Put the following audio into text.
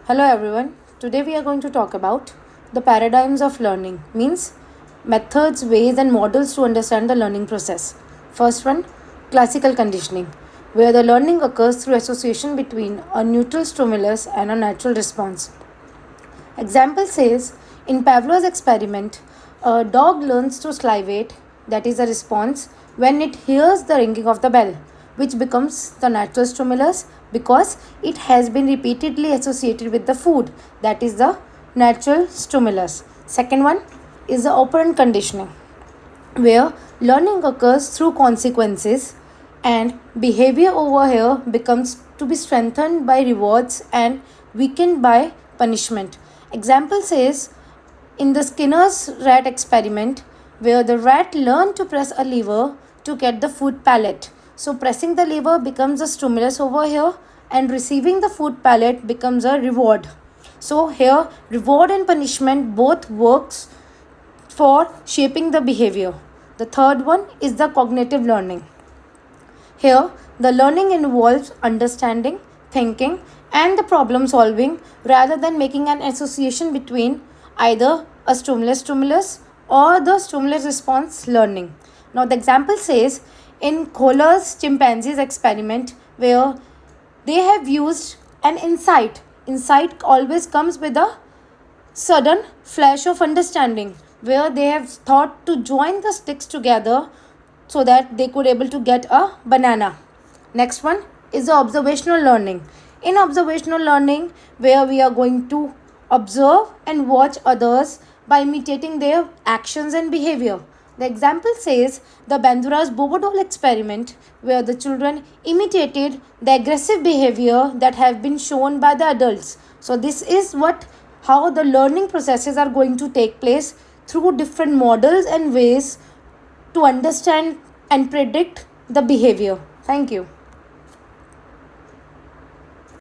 Hello everyone. Today we are going to talk about the paradigms of learning, means methods, ways and models to understand the learning process. First one, classical conditioning, where the learning occurs through association between a neutral stimulus and a natural response. Example says, in Pavlov's experiment, a dog learns to salivate, that is a response, when it hears the ringing of the bell, which becomes the natural stimulus because it has been repeatedly associated with the food, that is the natural stimulus. Second one is the operant conditioning, where learning occurs through consequences and behavior over here becomes to be strengthened by rewards and weakened by punishment. Example says, in the Skinner's rat experiment, where the rat learned to press a lever to get the food pellet. So pressing the lever becomes a stimulus over here and receiving the food pellet becomes a reward. So here reward and punishment both works for shaping the behavior. The third one is the cognitive learning. Here, the learning involves understanding, thinking, and the problem solving rather than making an association between either a stimulus or the stimulus response learning. Now, the example says in Kohler's chimpanzees experiment, where they have used an insight. Insight always comes with a sudden flash of understanding, where they have thought to join the sticks together so that they could able to get a banana. Next one is the observational learning. In observational learning, where we are going to observe and watch others by imitating their actions and behavior. The example says the Bandura's Bobo doll experiment, where the children imitated the aggressive behavior that have been shown by the adults. So this is how the learning processes are going to take place through different models and ways to understand and predict the behavior. Thank you.